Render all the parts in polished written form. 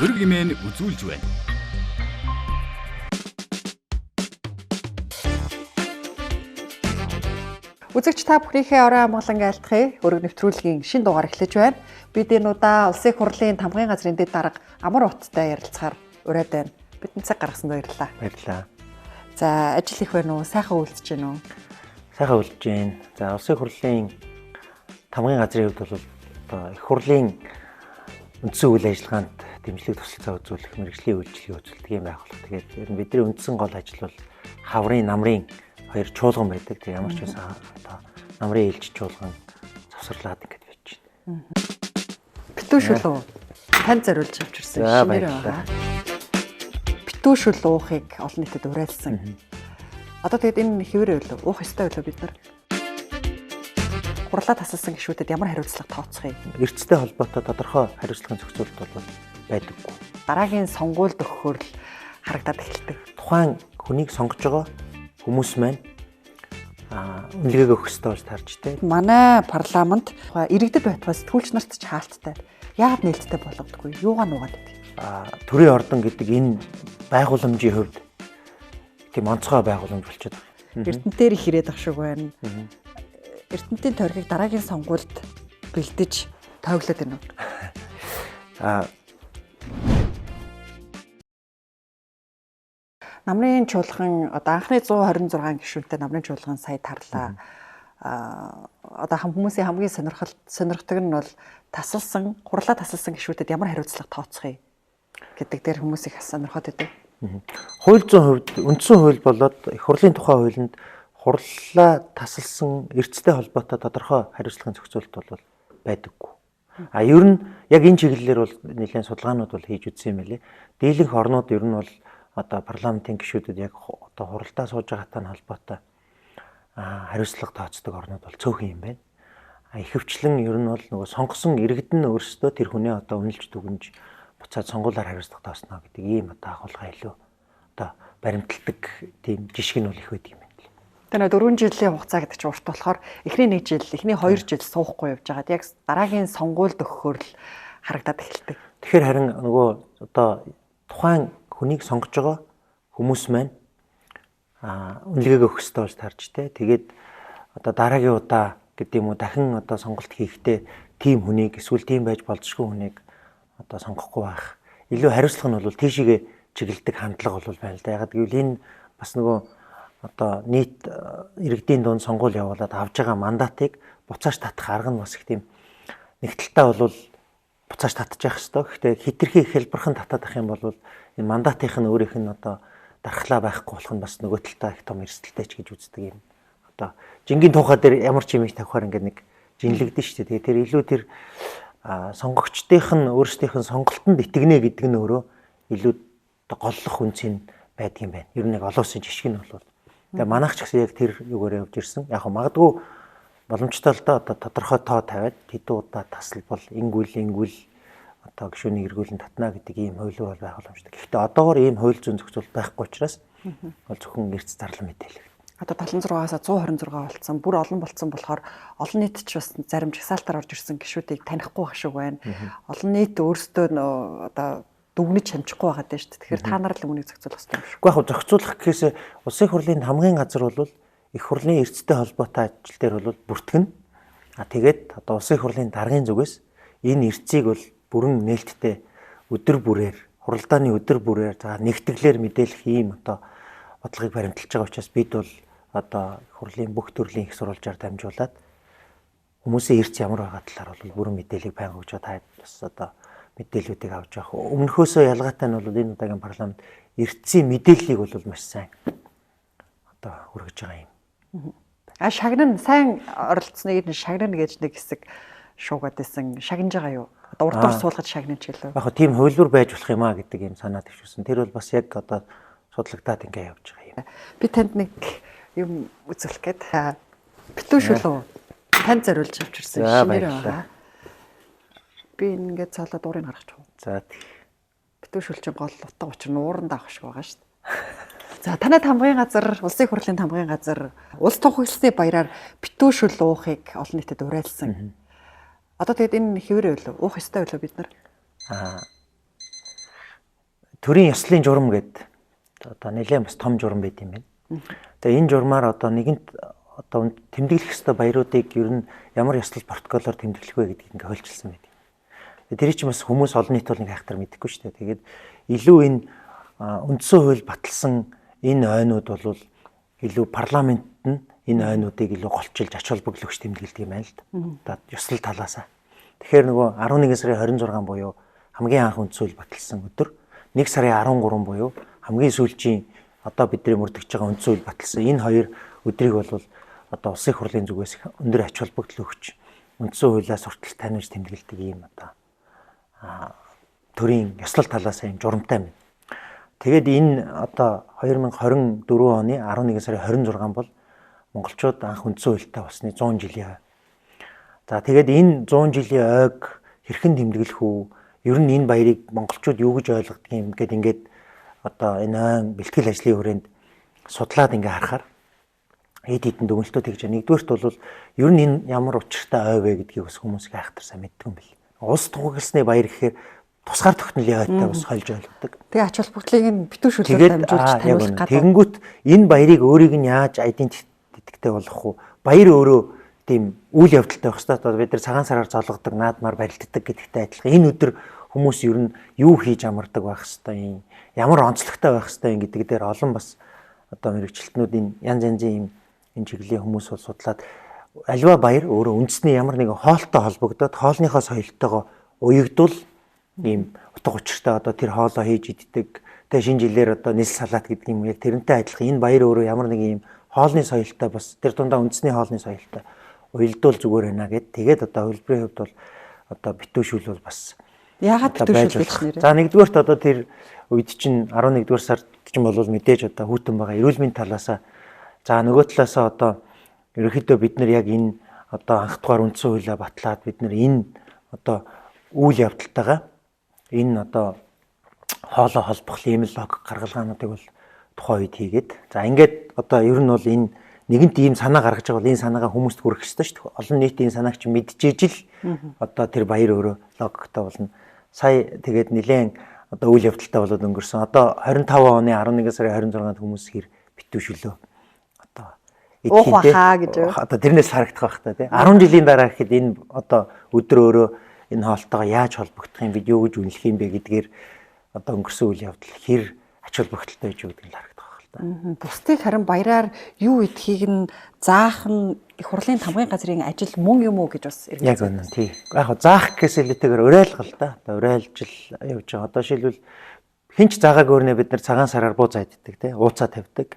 хөрөг хэмээн үзүүлж байна. Үзэгч та бүхнийхээ орой амгалан айлтгая. Хөрөг нэвтрүүлгийн шинэ дугаар эхлэж байна. Бид энэ удаа Улсын хурлын тамгын газрын дэд дарга амар уттай ярилцахаар ураад байна. Бидний цаг гаргасан баярлалаа. Баярлалаа. За, ажил их байна уу? Сайхан үйлдэж байна уу? Сайхан үйлдэж байна. За, Улсын хурлын тамгын газрын хувьд бол одоо их хурлын үндсэн үйл ажиллагаанд дэмжлэг туслалцаа үзүүлэх, мэргэжлийн үйлчлэгийг үзүүлдэг юм байх болох. Тэгээд ер нь бидний үндсэн гол ажил бол хаврын, намрын хоёр чуулган байдаг. Тэг ямар ч байсан одоо намрын ээлж чуулган завсарлаад ингэж байж байна. Битүүшүүл үү? Танд зориулж авчирсан шинээр байгаа. Битүүшүүл уухыг олон нийтэд уриалсан. Одоо тэгээд энэ хэвээрээ үлээ уух ёстой үлээ бид нар. Хурлаа тасалсан гишүүдэд ямар хариуцлага тооцох юм? Эрдэстэй холбоотой тодорхой хариуцлагын зохицуулалт бол байдаггүй. Дараагийн сонгуульд өгөхөөр л харагдаад эхэлдэг. Тухайн хүнийг сонгож байгаа хүмүүс маань үнэлгээг өгөх ёстой болж тарж дээ. Манай парламент иргэдэд байтугай сэтгүүлч нарт ч хаалттай. Яагаад нээлттэй болгодоггүй? Юугаа нугаад байдаг? Төрийн ордон гэдэг энэ байгууламжийн хувьд тийм онцгой байгууламж болчиход байна. Эрдэнтээр их ирээд ах шиг байна. Эрдэнтийн тойргийг дараагийн сонгуульд бэлдэж тооглоод байна уу? Намрын чуулган одоо анхны 126 гишүүнтэй намрын чуулган сая тарлаа. Одоо хүмүүсийн хамгийн сонирхдаг нь бол хурлаа тасалсан гишүүдэд ямар хариуцлага тооцох юм гэдэг дээр хүмүүс их сонирхоод байдаг. Хууль зүйн хувьд үндсэн хууль болоод их хурлын тухай хуулинд хурлаа тасалсан эрдэстэй холбоотой тодорхой хариуцлагын зохицуулалт бол байдаггүй. Ер нь яг энэ чиглэлээр бол нэлээд судалгаанууд бол хийж үзсэн юм байлээ. Дийлэнх орнууд ер нь бол одоо парламентын гишүүдэд яг одоо хуралдаа сууж байгаатай холбоотой хариуцлага тооцдог орнууд бол цөөхөн юм байна. Ихэвчлэн ер нь бол нөгөө сонгосон иргэдэн өөрсдөө тэр хүнээ одоо үнэлж дүгнж буцаад сонгуулиар хариуцлага тооцно гэдэг ийм одоо агуулга илүү одоо баримталдаг тийм жишг нь бол их байдаг юм байна. Тэр 4 жилийн хугацаа гэдэг чинь урт болохоор эхний 1 жил, эхний 2 жил суухгүй явж байгаад яг дараагийн сонгуульд өгөхөөр л харагдаад эхэлдэг. Тэгэхээр харин нөгөө одоо тухайн хүнийг сонгож байгаа хүмүүс маань үнэлгээг өгөх ёстой болж тарж тэ. Тэгээд одоо дараагийн удаа гэдэг юм уу дахин одоо сонголт хийхдээ тийм хүнийг эсвэл тийм байж болзошгүй хүнийг одоо сонгохгүй байх. Илүү хариуцлага нь бол тийшээгээ чиглэдэг хандлага бол байна л да. Ягаад гэвэл энэ бас нөгөө одоо нийт иргэдийн дунд сонгуул явуулаад авж байгаа мандатыг буцааж татах арга нь бас их тийм нэг талтаа бол буцааж татчих ёстой. Гэхдээ хитрхи хэлбэрхэн татах юм бол энэ мандатынх нь өөрийнх нь одоо дархлаа байхгүй болох нь бас нөгөө талтаа их том эрсдэлтэй ч гэж үздэг юм. Одоо жингийн тухай дээр ямар ч юм их тавихаар ингээд нэг жинлэгдэн шүү дээ. Тэр илүү тэр сонгогчдынх нь өөрсдийнх нь сонголтонд итгэнэ гэдэг нь өөрөө илүү голлох үнцэн байдаг юм байна. Ер нь нэг олон улсын жишг нь бол тэгээ манайх ч гэсэн яг тэр юугаар явж ирсэн. Яг магадгүй боломжтой л да одоо тодорхой тоо тавиад тэдүү удаа тасалбал ингүүл одоо гишүүнийг эргүүлэн татна гэдэг ийм хууль бол байх боломжтой. Гэхдээ одоогоор ийм хууль зүйн зохицуулалт байхгүй учраас бол зөвхөн эрдэс зарлан мэдээлэл. Одоо 76-аас 126 болцсон, бүр олон болцсон болохоор олон нийт ч бас зарим жагсаалтаар орж ирсэн гишүүдийг танихгүй байх шиг байна. Олон нийт өөрсдөө одоо дүгнэж хамжихгүй байгаа даа шүү дээ. Тэгэхээр та нар л үүнийг зохицуулах хэрэгтэй юм шүү. Уу яг зохицуулах гэхээс улсын хурлын хамгийн газар бол их хурлын эрдэстэй холбоотой ажил дээр бол бүртгэн. Тэгээд одоо улсын хурлын даргын зүгээс энэ эрдсийг бол бүрэн нээлттэй өдөр бүрээр хуралдааны өдөр бүрээр за нэгтгэлээр мэдээлэх ийм одоо бодлогыг баримталж байгаа учраас бид бол одоо хурлын бүх төрлийн их сурвалжаар дамжуулаад хүмүүсийн эрдэс ямар байгаа талаар бол бүрэн мэдээллийг байнга өгч байгаа бас одоо мэдээллүүдийг авч явах. Өмнөхөөсөө ялгаатай нь бол энэ удаагийн парламент эрдэсийн мэдээллийг бол маш сайн одоо хүргэж байгаа юм. Шагнан сайн оролцсныг нь шагнан гэж нэг хэсэг шуугаад байсан. Шагнаж байгаа юу? Одоо урдуур суулгаж шагнаж гэлөө. Яг тийм хувилбар байж болох юм аа гэдэг юм санаа төвшүүлсэн. Тэр бол бас яг одоо судлагдаад ингээ явж байгаа юм. Би танд нэг юм үзүүлэх гээд битүүшүүл үү? Танд зориулж авчирсан шинээр байгаа. Би ингээд цаалаа дуурыг гаргачих уу? За битүүшүүл чинь гол утга учир нь ууранд авах шиг байгаа шүү дээ. За танай тамгын газар, улсын хурлын тамгын газар улс тунхагласны баяраар битүүшүүл уухыг олон нийтэд уриалсан. Одоо тэгээд энэ хэвээрээ уух ёстой байлоо бид нар? төрийн ёслолын журам гэдэг одоо нэлээд бас том журам байт юм байна. Тэгээ энэ журмаар одоо нэгэнт одоо тэмдэглэх ёстой баяруудыг ер нь ямар ёслол протоколоор тэмдэглэх вэ гэдгийг ингээ хөлжилсэн байдаг. Тэр чинь бас хүмүүс олон нийт бол нэг хайхтар мэдэхгүй шүү дээ. Тэгээд илүү энэ үндсэн хууль баталсан энэ ойнууд бол илүү парламент нь энэ ойнуудыг илүү голчилж ач холбогдол өгч тэмдэглэдэг юм байна л да. Одоо ёслол талаасаа. Тэгэхээр нөгөө 11 сарын 26 буюу хамгийн анх үндсэн хууль баталсан өдөр 1 сарын 13 буюу хамгийн сүүлийн одоо бидний мөрдөгж байгаа үндсэн хууль баталсан энэ хоёр өдрийг бол одоо улсын хурлын зүгээс өндөр ач холбогдол өгч үндсэн хуулиас сурталч таниулж тэмдэглэдэг юм одоо төрийн ёслол талаас юм журамтай байна. Тэгээд энэ одоо 2024 оны 11 сарын 26 бол монголчууд анх үндсэн хуультай болсны 100 жилийн. За тэгээд энэ 100 жилийн ойг хэрхэн тэмдэглэх үү? Ер нь энэ баярыг монголчууд юу гэж ойлгодог юм ингээд одоо энэ бэлтгэл ажлын хүрээнд судлаад ингээ харахаар эд хэдэн дүгнэлтүүд хийж байгаа. Нэгдүгээрт бол ер нь энэ ямар учиртай ой вэ гэдгийг бас хүмүүс их айхтар сайн мэддэг юм бэл. Улс тунхагласны баяр гэхээр тусгаар тогтнолын ойтой бас хольж ойлгодог. Тэгээ ач холбогдлыг нь битүүшүүлээд дамжуулж таниулах гэдэг. Тэгэнгүүт энэ баярыг өөрийг нь яаж айдентитеттэй болгох вэ? Баяр өөрөө тийм үйл явдалтай байх хэрэгтэй. Одоо бид нар цагаан сараар золгодог, наадмаар барилддаг гэдэгтэй адилхан. Энэ өдөр хүмүүс ер нь юу хийж амардаг байх хэрэгтэй юм? Ямар онцлогтой байх хэрэгтэй юм гэдэг дээр олон бас одоо мэрэгчлэтнүүд энэ янз янзын энэ чиглэлийн хүмүүс бол судлаад аливаа баяр өөрөө үндэсний ямар нэгэн хоолтой холбогдоод хоолныхоо соёлтойгоо уягдвал ийм утга учиртай одоо тэр хоолоо хийж иддэг. Тэгээ шинэ жилээр одоо нийс салаат гэдэг юм яг тэрнтэй адилхан энэ баяр өөрөө ямар нэг ийм хоолны соёлтой бас тэр дундаа үндэсний хоолны соёлтой уялдвал зүгээр байна гэд. Тэгээд одоо хөлбөрийн хувьд бол одоо битүүшүүл бол бас яагаад битүүшүүлэх нэрээ? За нэгдүгээрт одоо тэр үед чинь 11-р сард чинь бол мэдээж одоо хүүтэн байгаа эрүүл мэндийн талаасаа за нөгөө талаасаа одоо ерөнхийдөө бид нар яг энэ одоо анх дугаар үндсэн хуулиа батлаад бид нар энэ одоо үйл явдалтайгаа энэ одоо хоолой холбох ийм л лог гаргалгаануудыг бол тухайн үед хийгээд за ингээд одоо ер нь бол энэ нэгэнт ийм санаа гаргаж байгаа бол энэ санаагаа хүмүүст хүргэх ёстой шүү дээ. Олон нийт энэ санааг чинь мэдчихэж л одоо тэр баяр өөрөө логтой болно. Сая тэгээд нэлээд одоо үйл явдалтай болоод өнгөрсөн. Одоо 25 оны 11 сарын 26-нд хүмүүс хэр битүүшүүлөө. Одоо уухаа гэж. Одоо тэрнээс харагдах байх та тий. 10 жилийн дараа гэхэд энэ одоо өдөр өөрөө энэ хоолтойгоо яаж холбогдох юм бэ, юу гэж үнэлэх юм бэ гэдгээр одоо өнгөрсөн үйл явдал хэр ач холбогдолтой байж юу гэдгийг харагдах байх л та. Бусдыг харин баяраар юу идэхийг нь заах нь их хурлын тамгын газрын ажил мөн юм уу гэж бас эргэлзээ. Яг үнэн тий. Яг заах гэсэлтэйгээр уриалгал да. Одоо уриалж л явж байгаа. Одоо шилбэл хинч заагааг өөрнөө бид нар цагаан сараар бууцаа иддэг тий. Ууцаа тавьдаг.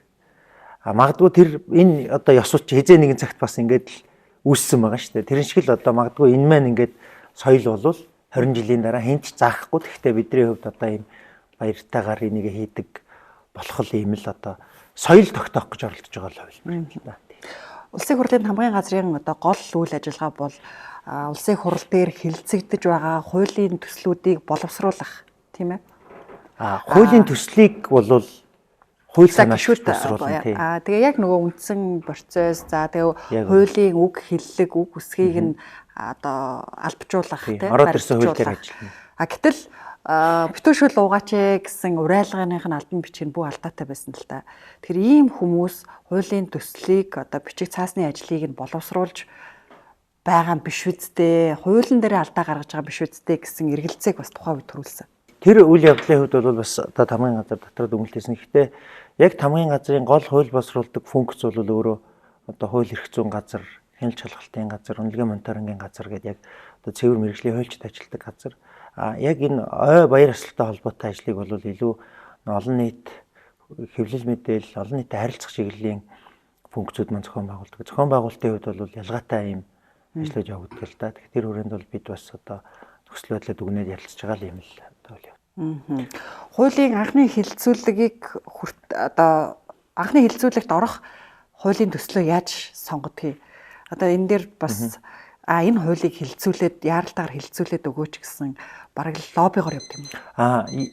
Магадгүй тэр энэ одоо ёс суч хизээ нэгэн цагт бас ингээд л үүссэн байгаа шүү дээ. Тэрэн шиг л одоо магадгүй энэ маань ингээд соёл болвол 20 жилийн дараа хинч заахгүй. Гэхдээ бидний хувьд одоо ийм баяртайгаар энийг хийдэг болох л ийм л одоо соёл тогтоох гэж оролдож байгаа л хувь юм да. Улсын хурлын тамгын газрын одоо гол үйл ажиллагаа бол улсын хурал дээр хэлэлцэгдэж байгаа хуулийн төслүүдийг боловсруулах тийм ээ. Хуулийн төслийг бол хууль санаачилж боловсруулах тийм. Тэгээ яг нөгөө үндсэн процесс за тэгээ хуулийн үг хэллэг үг үсгийг нь одоо албажуулах тийм ороод ирсэн хууль дээр ажиллана. Гэтэл битүүшүүл уугаач гэсэн уриалганых нь албан бичиг нь бүх алдаатай байсан л та. Тэгэхээр ийм хүмүүс хуулийн төслийг одоо бичиг цаасны ажлыг нь боловсруулж байгаа биш үсттэй, хуулийн дээр алдаа гаргаж байгаа биш үсттэй гэсэн эргэлзээг бас тухайн үед төрүүлсэн. Тэр үйл явдлын хувьд бол бас одоо тамгын газар дотор дүгнэлтсэн. Гэхдээ яг тамгын газрын гол хууль боловсруулдаг функц бол өөрөө одоо хууль эрх зүйн газар, хяналт шалгалтын газар, үнэлгээ мониторингийн газар гэдэг яг одоо цэвэр мэргэжлийн хуульчид ажилладаг газар. Яг энэ ой баяр ёслолтой холбоотой ажлыг бол илүү олон нийт хэвлэл мэдээлэл, олон нийтэд харилцах чиглэлийн функцүүд маань зохион байгуулдаг. Зохион байгуулалтын хувьд бол ялгаатай юм ажлууд явагддаг л да. Тэгэхээр хүрээнд бол бид бас одоо нөхцөл байдлаа дүгнээд ярилцж байгаа юм л одоо үл. Хуулийн анхны хэлэлцүүлгийг одоо анхны хэлэлцүүлэгт орох хуулийн төслөө яаж сонгодгийг одоо энэ дээр бас энэ хуулийг хэлэлцүүлээд яаралтаар хэлэлцүүлээд өгөөч гэсэн бараг лоббигоор явд юм.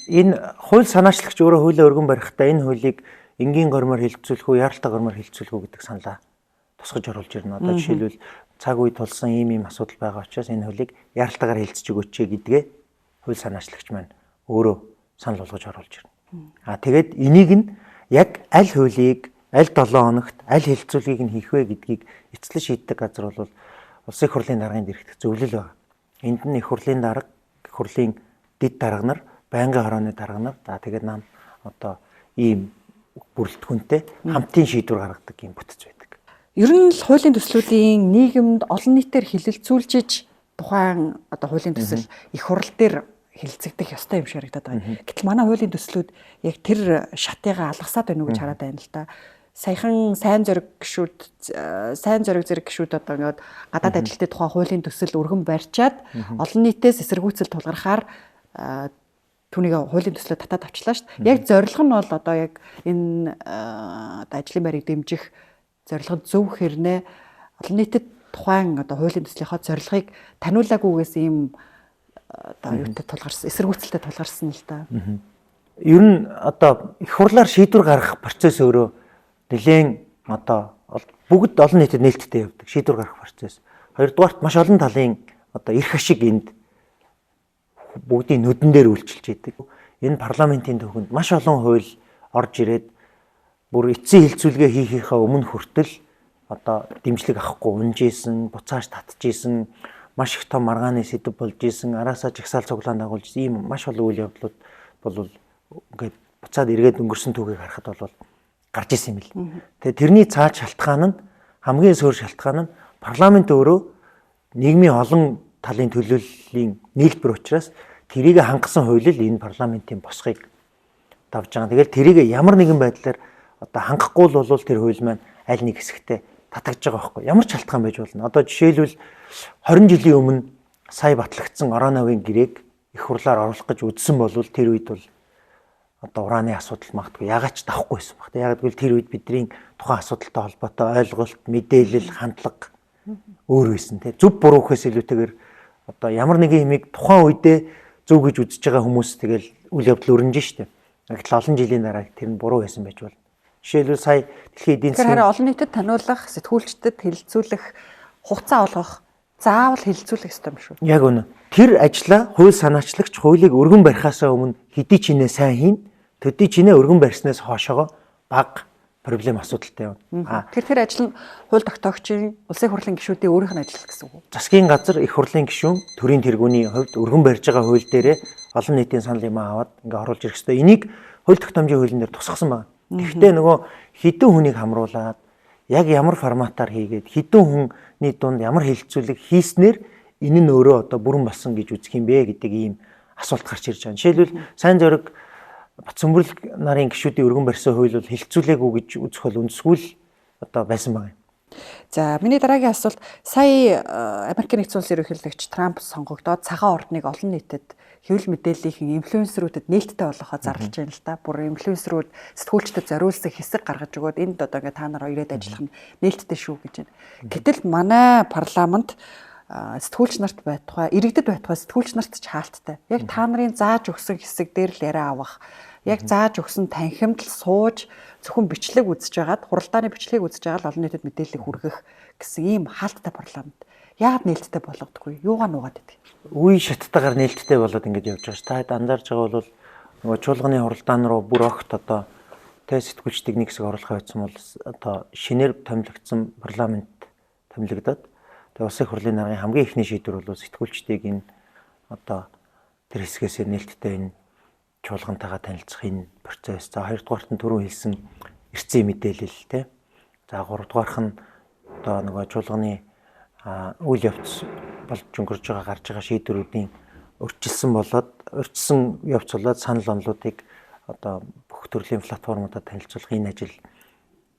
Энэ хууль санаачлагч өөрөө хуулиа өргөн барихтаа энэ хуулийг энгийн гормоор хэлэлцүүлэх үү, яаралтай гормоор хэлэлцүүлэх үү гэдэг саналаа тусгаж оруулж ирнэ. Одоо жишээлбэл цаг үед тулсан ийм асуудал байгаа учраас энэ хуулийг яаралтайгаар хэлэлцэж өгөөч гэдгээ хууль санаачлагч маань өөрөө санал болгож оруулж ирнэ. Тэгээд энийг нь яг аль хуулийг аль 7 хоногт аль хэлэлцүүлгийг нь хийх вэ гэдгийг эцэслэн шийддэг газар бол Улсын их хурлын даргын дэргэдэх зөвлөл байна. Энд нь их хурлын дарга, их хурлын дэд дарга нар, байнгын хорооны дарга нар тэгээд нам одоо ийм бүрэлдэхүүнтэй хамтын шийдвэр гаргадаг юм бүтц байдаг. Ер нь л хуулийн төслүүдийн нийгэмд олон нийтээр хилэлцүүлжиж тухайн одоо хуулийн төсөл их хурл дээр хилцэгдэх ёстой юм шиг харагдаад байна. Гэтэл манай хуулийн төслүүд яг тэр шатыгаа алгасаад байна уу гэж хараад байна л да. Саяхан сайн зориг зэрэг гишүүд одоо ингээд гадаад ажилтны тухай хуулийн төсөл өргөн барьчаад олон нийтээс эсэргүүцэл тулгархаар түүнийг хуулийн төслөө татаад авчлаа шүү дээ. Яг зорилго нь бол одоо яг энэ одоо ажлын байрыг дэмжих зорилгод зөв хэрнээ олон нийтэд тухайн одоо хуулийн төслийнхоо зорилгыг таниулаагүйгээс ийм одоо юутай тулгарсан эсэргүүцэлтэй тулгарсан л да. Ер нь одоо их хурлаар шийдвэр гаргах процесс өөрөө нэлээд одоо бүгд олон нийтэд нээлттэй явдаг шийдвэр гаргах процесс. Хоёрдугаарт маш олон талын одоо эрх ашиг энд бүгдийн нүдэн дээр үйлчилж идэг. Энэ парламентын төвхөнд маш олон хууль орж ирээд бүр эцсийн хилцүүлгээ хийхийнхаа өмнө хүртэл одоо дэмжлэг авахгүй унжижсэн, буцааж татчихсэн, маш их том маргааны сэдв болж исэн, араасаа жагсаал цуглаан дагуулж ийм маш олон үйл явдлууд бол ингээд буцаад эргээд өнгөрсөн түүхийг харахад бол гарч исэн юм бэл. Тэгээ тэрний цааш шалтгаан нь хамгийн суур шалтгаан нь парламент өөрөө нийгмийн олон талын төлөөллийн нийлбэр учраас тэрийг хангасан хууль энэ парламентын босхийг давж байгаа. Тэгэл тэрийг ямар нэгэн байдлаар одоо хангахгүй л бол тэр хууль маань аль нэг хэсэгтээ татагдж байгаа байхгүй. Ямар ч шалтгаан байж болно. Одоо жишээлбэл 20 жилийн өмнө сая батлагдсан Ороновын гэрээг их хурлаар оруулах гэж үзсэн бол тэр үед бол одоо ураны асуудал магадгүй ягаад ч давхгүй байсан баг. Яг гэвэл тэр үед бидний тухайн асуудалтай холбоотой ойлголт, мэдээлэл, хандлага өөр байсан тийм. Зөв буруу гэхээс илүүтэйгээр одоо ямар нэгэн юмыг тухайн үедээ зөв гэж үзэж байгаа хүмүүс тэгэл үйл явдал өрнөж штеп. Гэтэл олон жилийн дараа тэр нь буруу байсан байж болно. Жишээлбэл сая дэлхийн эдийн засгийн Тэгэхээр олон нийтэд таниулах, сэтгүүлчдэд хэлэлцүүлэх, хугацаа олгох, заавал хэлэлцүүлэх ёстой юм шүү. Яг үнэ. Тэр ажлаа хууль санаачлагч хуулийг өргөн барихаасаа өмнө хэдий чинээ сайн хийн, төдий чинээ өргөн барьснаас хоошоогоо баг проблем асуудалтай байна. Тэр ажил нь хууль тогтоогчийн улсын хурлын гишүүдийн өөрийнх нь ажил гэсэн үг. Засгийн газар их хурлын гишүүн төрийн тэргүүний хувьд өргөн барьж байгаа хууль дээрээ олон нийтийн санал юм аваад ингээ оруулж ирэх хэрэгтэй. Энийг хууль тогтоомжийн хуулийн дээр тусгасан байна. Гэхдээ нөгөө хэдэн хүнийг хамруулад яг ямар форматаар хийгээд хэдэн хүний дунд ямар хэлэлцүүлэг хийснээр энэ нь өөрөө одоо бүрэн болсон гэж үзэх юм бэ гэдэг ийм асуулт гарч ирж байгаа. Жишээлбэл сайн зориг Батцөмбөрөл нарын гишүүдийн өргөн барьсан хууль бол хэлэлцүүлээгүй гэж үзэх бол үндсгүй л одоо байсан байна. За миний дараагийн асуулт сая Америкийн нэгдсэн улсын ерөнхийлөгч Трамп сонгогдоод цагаан ордныг олон нийтэд хэвлэл мэдээллийнхэн инфлюенсерүүдэд нээлттэй болгохоо зарлаж байна л да. Бүр инфлюенсерүүд сэтгүүлчдэд зориулсан хэсэг гаргаж өгөөд энд одоо ингээ та нар ирээд ажиллах нь нээлттэй шүү гэж байна. Гэтэл манай парламент сэтгүүлч нарт байтугай иргэдэд байтугай сэтгүүлч нарт ч хаалттай. Яг та нарын зааж өгсөн хэсэг дээр л яриа авах. Яг зааж өгсөн танхимд л сууж зөвхөн бичлэг үзэж байгаад хуралдааны бичлэгийг үзэж байгаа л олон нийтэд мэдээлэл хүргэх гэсэн ийм хаалттай парламент. Яагаад нээлттэй болгодоггүй? Юугаа нуугаад идэг? Үе шаттайгаар нээлттэй болоод ингэж явж байгаа ш. Та анзаарж байгаа бол нөгөө чуулганы хуралдаан руу бүр огт одоо сэтгүүлчдийг нэг хэсэг оруулах байсан бол одоо шинээр томилогдсон парламент томилогдоод тэгээ улсын хурлын даргын хамгийн ихний шийдвэр бол сэтгүүлчдийг энэ одоо тэр хэсгээс нээлттэй энэ чуулгантайгаа танилцах энэ процесс. За хоёрдугаарт нь түрүү хэлсэн эрцээ мэдээлэл те. За гуравдугаарх нь одоо нөгөө чуулганы үйл явц болж өнгөрж байгаа гарч байгаа шийдвэрүүдийн урьдчилсан явц болоод санал онолуудыг одоо бүх төрлийн платформудад танилцуулах энэ ажил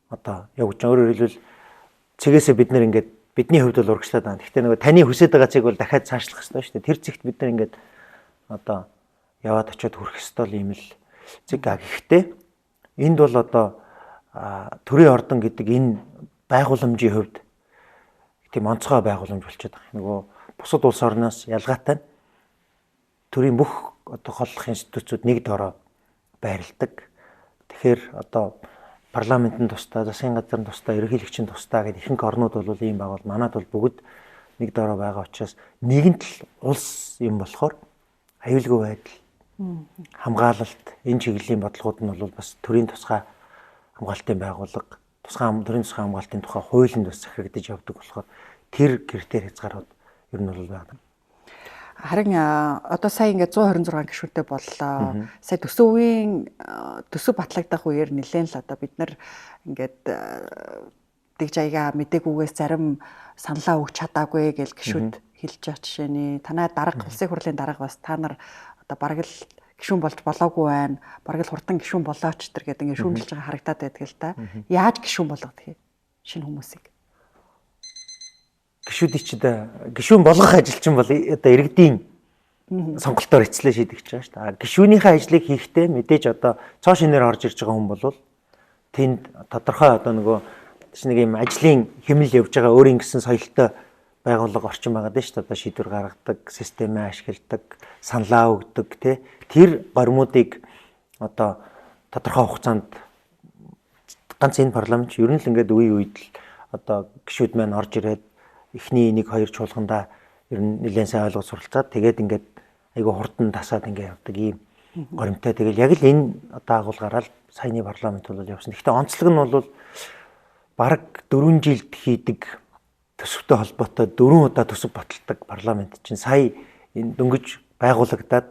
одоо явж байгаа. Өөрөөр хэлбэл цэгээсээ бид нэр ингээд бидний хувьд бол урагшлаад байна. Гэхдээ нөгөө таны хүсэж байгаа цэг бол дахиад цаашлах хэрэгтэй шүү дээ. Тэр цэгт бид нар ингээд одоо яваад очиод хүрэх ёстой юм л зэг. Гэхдээ энд бол одоо төрийн ордон гэдэг энэ байгууламжийн хувьд тийм онцгой байгууламж болчиход байгаа. Нөгөө бусад улс орноос ялгаатай төрийн бүх одоо голлох институцууд нэг дороо байрладаг. Тэгэхээр одоо парламентын тусдаа, засгийн газрын тусдаа, ерөнхийлөгчийн тусдаа гэдэг ихэнх орнууд бол ийм байгуул. Манайд бол бүгд нэг дороо байгаа учраас нэгэнт л улс юм болохоор аюулгүй байдал хамгаалалт энэ чиглэлийн бодлогууд нь бол бас төрийн тусгай хамгаалтын байгууллага төрийн тусгай хамгаалтын тухай хуулинд бас захирагдаж явдаг болохоор тэр критерий хязгаарууд ер нь бол байна. Харин одоо сая ингээд 126 гишүүнтэй боллоо. Сая төсөв батлагдах үеэр нэлээд л одоо бид нар ингээд тэгж аяга мдэггүйгээс зарим саналаа өгч чадаагүй гэж гишүүд хэлж байгаа жишээний танай дарга улсын хурлын дарга бас та нар одоо бараг л гишүүн болж болоогүй байна. Бараг л хурдан гишүүн болооч төр гэдэг ингээд шүүмжилж байгаа харагдаад байдаг л та. Яаж гишүүн болгох вэ? Шинэ хүмүүсийг. Гишүүн болгох ажил чинь бол одоо иргэдийн сонголтоор эцлээ шийдэгч байгаа шүү дээ. Гишүүнийхээ ажлыг хийхдээ мэдээж одоо цоо шинээр орж ирж байгаа хүн бол тэнд тодорхой одоо нөгөө нэг юм ажлын хэмнэл явж байгаа өөрийн гэсэн соёлтой байгууллага орчин байгаа дээ шүү дээ. Одоо шийдвэр гаргадаг, системээ ашигладаг, саналаа өгдөг тэр гормуудыг одоо тодорхой хугацаанд ганц энэ парламент ер нь л ингээд үе үед л одоо гишүүд маань орж ирээд эхний 1-2 чуулгандаа ер нь нэлээд сайн ойлгож суралцаад тэгээд ингээд айгүй хурдан тасаад ингээд явдаг ийм горимтой. Тэгэл яг л энэ одоо агуулгаараа л саяны парламент бол явсан. Гэхдээ онцлог нь бол бараг 4 жилд хийдэг төсөвтэй холбоотой 4 удаа төсөв баталдаг парламент чинь сая энэ дөнгөж байгуулагдаад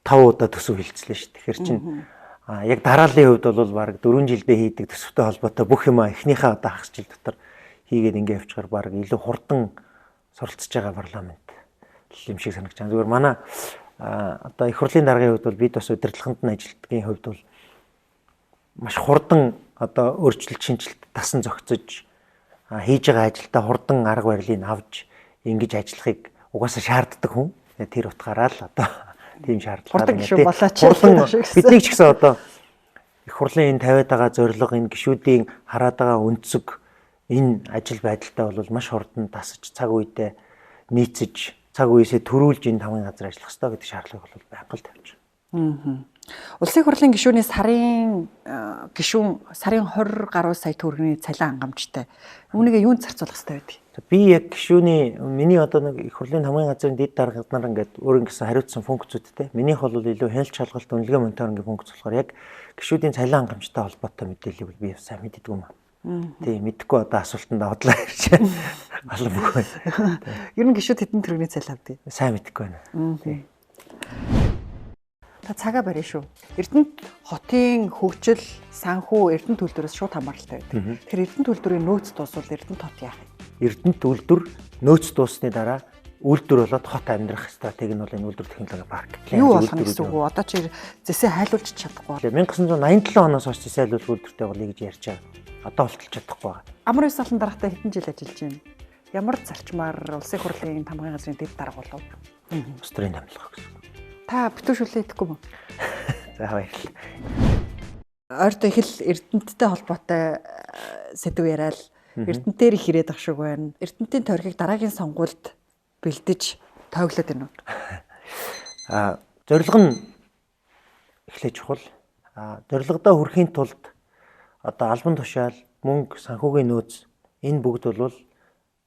5 удаа төсөв хилцлээ шүү. Тэгэхээр чинь яг дарааллын хувьд бол бараг 4 жилдээ хийдэг төсөвтэй холбоотой бүх юм эхнийхээ одоо хагас жил дотор хийгээд ингээд явчихаар баг илүү хурдан суралцж байгаа парламент юм шиг санагдаж байна. Зүгээр манай одоо их хурлын даргын хувьд бол бид бас удирдлаганд нь ажилтгийн хувьд бол маш хурдан одоо өөрчлөлт шинжилт тасан зохицож хийж байгаа ажилдаа хурдан арга барилыг авч ингэж ажиллахыг угаасаа шаарддаг хүн. Тэр утгаараа л одоо тийм шаардлага байна. Бидний ч гэсэн одоо их хурлын энэ тавиад байгаа зорилго энэ гишүүдийн хараад байгаа өнцөг энэ ажил байдалтай бол маш хурдан тасаж цаг үедээ нийцэж цаг үеэсээ төрүүлж энэ тавын газар ажиллах хэрэгтэй гэдэг шаардлагыг бол байнга л тавьж байна. Улсын хурлын гишүүнээс сарын 20 гаруй сая төгрөгийн цалин хангамжтай. Үүнийгээ юунд зарцуулах хэрэгтэй байдаг? Би яг гишүүний миний одоо нэг их хурлын хамгийн газрын дэд даргад нар ингээд өөр ингэсэн хариуцсан функцүүдтэй. Минийх бол илүү хяналт шалгалт үнэлгээ мониторингийн функц болохоор яг гишүүдийн цалин хангамжтай холбоотой мэдээллийг бол би сайн мэддэг юм аа. Тийм мэдхгүй одоо асуултанд бодлоо ярьж албагүй. Ер нь гишүүд хэдэн төгрөгийн цалин авдаг? Сайн мэдхгүй байна. Тийм. Та цагаа барина шүү. Эрдэнэт хотын хөгжил, санхүү Эрдэнэт төлөвлөрөөс шууд хамааралтай байдаг. Тэгэхээр Эрдэнэт төлөвлөрийн нөөц дуусвал Эрдэнэт хот яах вэ? Эрдэнэт төлөвлөр нөөц дуусны дараа үйлдвэр болоод хот амьдрах стратеги нь бол энэ үйлдвэр технологи парк. Юу болох нь гэсэн үг үү? Одоо чи зэсээ хайлуулж чадахгүй. 1987 оноос хойш зэсээ хайлуулах үйлдвэртэй бол гэж ярьж байгаа. Одоо болтолж чадахгүй байгаа. Амар ёс салан даргатай хэдэн жил ажиллаж байна? Ямар зарчмаар улсын хурлын тамгын газрын дэд дарга болов? Устрын дамлах гэсэн. Та бүтээшүүлээ идэхгүй мө? За баярлалаа. Ойртой их л Эрдэнэттэй холбоотой сэдв яриад Эрдэнэтээр их ирээд ах шиг байна. Эрдэнэтийн тойргийг дараагийн сонгуульд бэлдэж тооглоод байна уу? Зорилго нь эхлэж чухал. Зорилгодоо хүрэхийн тулд одоо албан тушаал, мөнгө, санхүүгийн нөөц энэ бүгд бол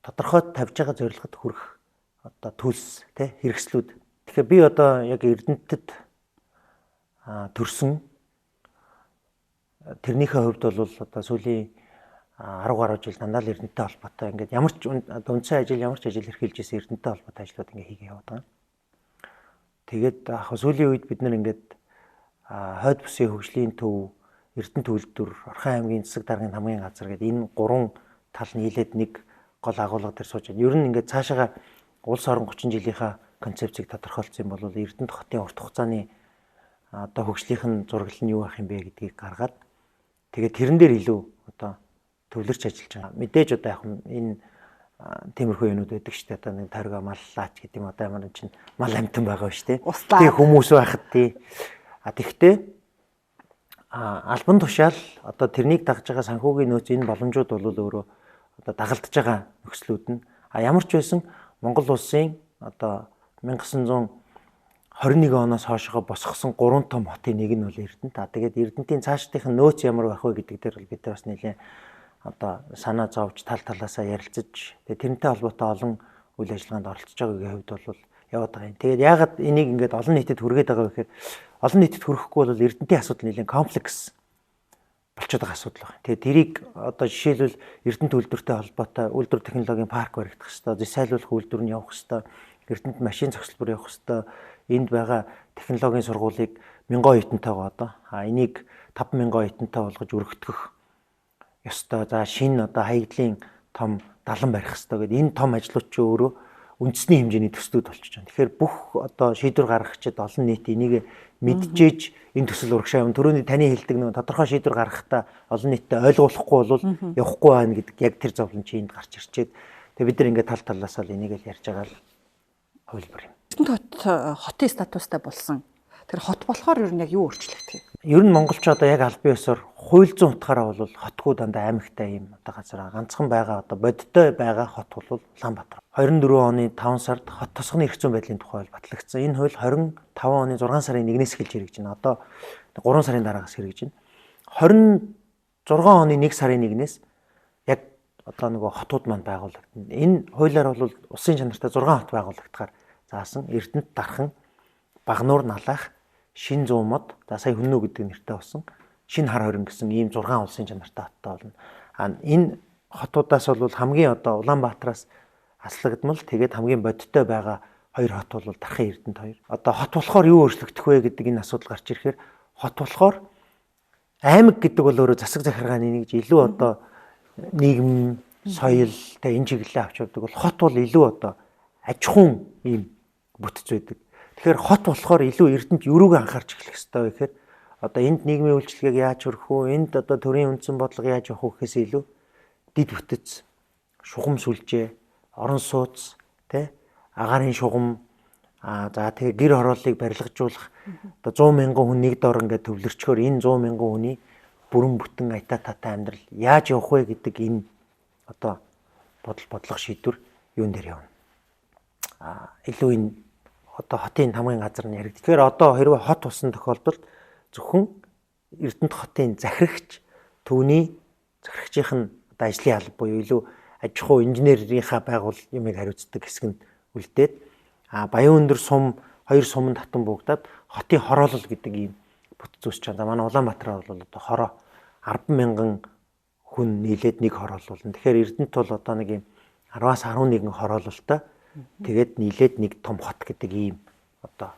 тодорхой тавьж байгаа зорилгод хүрэх одоо төлс хэрэгслүүд. Тэгэхээр би одоо яг Эрдэнэтэд төрсөн тэрнийхээ хувьд бол одоо сүүлийн 10 гаруй жил дандаа л Эрдэнэттэй холбоотой ингээд ямар ч үндсэн ажил ямар ч ажил эрхэлж исэн Эрдэнэттэй холбоотой ажлууд ингээд хийгээ яваад байгаа. Тэгээд яг сүүлийн үед бид нэр ингээд хойд бүсийн хөгжлийн төв, Эрдэнэт үйлдвэр, Орхон аймгийн засаг даргын хамгийн газар гэдэг энэ гурван тал нийлээд нэг гол агуулга дээр сууж байна. Ер нь ингээд цаашаага улс орон 30 жилийнхаа концепцийг тодорхойлсон юм бол Эрдэнэт хотын урт хугацааны одоо хөгжлийнх нь зураглал нь юу байх юм бэ гэдгийг гаргаад тэгээд тэрэн дээр илүү одоо төвлөрч ажиллаж байгаа. Мэдээж одоо яг энэ тиймэрхүү юмуд байдаг шүү дээ. Одоо нэг тойргоо маллаач гэдэг юм одоо ямар чинь мал амтан байгаа шүү дээ. Тий хүмүүс байхад тий. Тэгтээ албан тушаал одоо тэрнийг дагж байгаа санхүүгийн нөөц энэ боломжууд бол өөрөө одоо дагалдж байгаа нөхцлүүд нь ямар ч байсан Монгол улсын одоо 1921 оноос хойшоо босгосон 3 том хотын нэг нь бол Эрдэнэт. Тэгээд Эрдэнэтийн цаашдынх нь нөөц ямар байх вэ гэдэг дээр бид бас нэлээд одоо санаа зовж тал талаасаа ярилцаж тэрнтэй холбоотой олон үйл ажиллагаанд оролцож байгаагийн хувьд бол яваад байгаа юм. Тэгээд яагаад энийг ингээд олон нийтэд хүргээд байгаа вэ гэхээр олон нийтэд хүрэхгүй бол Эрдэнтийн асуудал нэлээд комплекс болчиход байгаа асуудал байна. Тэгээд тэрийг одоо жишээлбэл Эрдэнэт үйлдвэртэй холбоотой үйлдвэр технологийн парк баригдах хэвээр, зэсайлуулах үйлдвэр нь явах хэвээр, Эрдэнэт машин зохицлбор явах хэвээр, энд байгаа технологийн сургуулийг 1000 оюутантайгаа одоо энийг 5000 оюутантай болгож өргөтгөх ёстой. За шинэ одоо хаягдлын том далан барих хэвээр гэдэг энэ том ажлууд ч өөрөө үндэсний хэмжээний төслүүд болчихж байна. Тэгэхээр бүх одоо шийдвэр гаргагчид олон нийт энийг мэдчихэж энэ төсөл урагшаа юм. Төрөний таны хэлдэг нэг тодорхой шийдвэр гаргахдаа олон нийтэд ойлгуулахгүй бол явахгүй байна гэдэг яг тэр зовлон чи энд гарч ирчээд тэгээ бид нар ингээд тал талаас нь энийг л ярьж байгаа л хувилбар юм. Эрдэнэт хотын статустай болсон. Тэр хот болохоор ер нь яг юу өөрчлөгдөх юм? Ер нь монголч одоо яг аль биесээр хууль зүйн утгаараа бол хотгүй дандаа аймагтай юм одоо газар ганцхан байгаа одоо бодиттой байгаа хот бол Улаанбаатар. 24 оны 5 сард хот тосгоны эрх зүйн байдлын тухай батлагдсан. Энэ хууль 25 оны 6 сарын 1-ээс эхэлж хэрэгжиж байна. Одоо 3 сарын дараагаас хэрэгжиж байна. 26 оны 1 сарын 1-ээс яг одоо нөгөө хотууд маань байгуулагдана. Энэ хуулиар бол улсын чанартай 6 хот байгуулагдахаар заасан. Эрдэнэт, Дархан, Багнуур, Налах, Шин Зуумод, за сая Хүннүү гэдэг нэртэй болсон Шинэ Хар хорин гэсэн ийм 6 улсын чанартай хоттой болно. Энэ хотуудаас бол хамгийн одоо Улаанбаатараас аслагдмал тэгээд хамгийн бодиттой байгаа 2 хот бол Дархан, Эрдэнэт 2. Одоо хот болохоор юу өөрчлөгдөх вэ гэдэг энэ асуудал гарч ирэхээр хот болохоор аймаг гэдэг бол өөрөө засаг захиргааны нэг илүү одоо нийгэм, соёл тэ энэ чиглэлээ авч явдаг бол хот бол илүү одоо аж ахуйн ийм бүтц байдаг. Тэгэхээр хот болохоор илүү Эрдэнэт юурууг анхаарч эхлэх хэрэгтэй вэ гэхээр одоо энд нийгмийн үйлчлэгийг яаж хөрөх үү, энд одоо төрийн үндсэн бодлого яаж явах вэ гэхээс илүү дид бүтэц, шугам сүлжээ, орон сууц, тэ агаарын шугам, за тэгээ гэр хорооллыг барилгажуулах одоо 100 мянган хүн нэг дор ингээд төвлөрчхөөр энэ 100 мянган хүний бүрэн бүтэн аятаа татай амьдрал яаж явах вэ гэдэг энэ одоо бодлого шийдвэр юун дээр явна. Илүү энэ одоо хотын хамгийн газар нь яригд. Тэгэхээр одоо хэрвээ хот болсон тохиолдолд зөвхөн Эрдэнэт хотын захирагч түүний захирагчийнх нь одоо ажлын алба буюу илүү аж ахуй инженерийнхаа байгуул юмыг хариуцдаг хэсэг нь үлдээд Баян өндөр сум 2 сумын татан буугдаад хотын хороолол гэдэг ийм бүтц үүсч байгаа. Манай Улаанбаатар бол одоо хороо 100000 хүн нийлээд нэг хороолуулна. Тэгэхээр Эрдэнэт бол одоо нэг ийм 10-аас 11 хороололтой тэгээд нийлээд нэг том хот гэдэг ийм одоо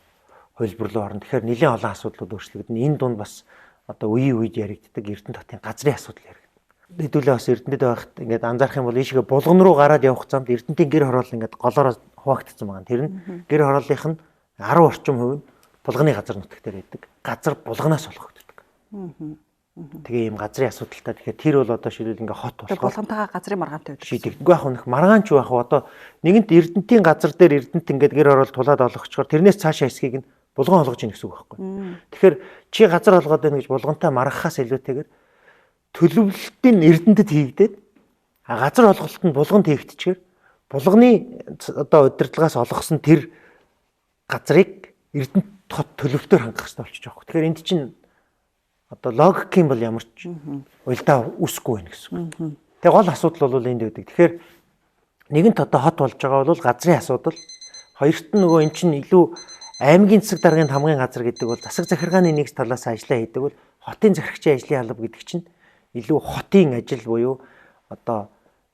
хувилбар руу орно. Тэгэхээр нэлээд олон асуудлууд өөрчлөгдөн. Энэ дунд бас одоо үе үед яригддаг Эрдэнэт хотын газрын асуудал яригддаг. Хэдүүлээ бас Эрдэнэт байхад ингээд анзаарах юм бол ийшгээ булган руу гараад явах замд Эрдэнэтийн гэр хороол ингээд голоороо хуваагдсан байгаа. Тэр нь гэр хорооллынх нь 10 орчим хувь нь булганы газар нутаг дээр байдаг. Газар булганаас олгогддог. Тэгээ ийм газрын асуудалтай. Тэгэхээр тэр бол одоо шийдэл ингээ хот болох. Булгантайгаа газрын маргаантай байдаг. Шийдэгдэггүй яг нэг маргаанч байх уу одоо нэгэнт Эрдэнэтийн газар дээр Эрдэнэт ингээд гэр хороол тулаад олгочхоор тэрнээс цаашаа хэсгийг нь булган олгож ийн гэсэн үг байхгүй. Тэгэхээр чи газар олгоод байна гэж булгантай маргахаас илүүтэйгээр төлөвлөлтийн Эрдэнэтэд хийгдээд газар олголт нь булганд хийгдчихээр булганы одоо удирдлагаас олгосон тэр газрыг Эрдэнэт хот төлөвлөлтөөр хангах хэрэгтэй болчих жоох. Тэгэхээр энд чинь одоо логикийн бол ямар ч уйлдаа үсэхгүй байх гэсэн үг. Тэгээ гол асуудал бол энд байдаг. Тэгэхээр нэгэнт одоо хот болж байгаа бол газрын асуудал, хоёрт нь нөгөө эн чинь илүү аймгийн засаг даргын хамгийн газар гэдэг бол засаг захиргааны нэг талаас ажиллаа хийдэг бол хотын захирагчийн ажлын алба гэдэг чинь илүү хотын ажил буюу одоо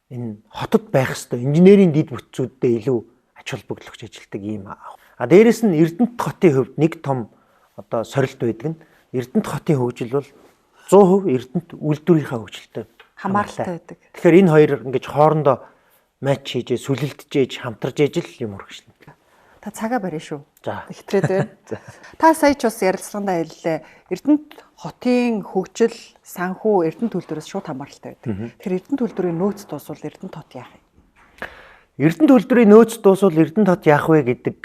энэ хотод байх ёстой инженерийн дид бүтцүүдтэй илүү ач холбогдолтой ажилтдаг юм. Дээрээс нь Эрдэнэт хотын хувьд нэг том одоо сорилт байдаг нь Эрдэнэт хотын хөгжил бол 100% Эрдэнэт үйлдвэрийнхаа хөгжилтэй хамааралтай байдаг. Тэгэхээр энэ хоёр ингэж хоорондоо матч хийж, сүлэлдэж, хамтарж ижил юм урагшлна. Та цагаа барина шүү. За. Ихтрээд байна. Та сая ч бас ярилцлагандаа хэллээ. Эрдэнэт хотын хөгжил, санхүү Эрдэнэт үйлдвэрээс шууд хамааралтай байдаг. Тэгэхээр Эрдэнэт үйлдвэрийн нөөц дуусвал Эрдэнэт хот яах юм? Эрдэнэт үйлдвэрийн нөөц дуусвал Эрдэнэт хот яах вэ гэдэг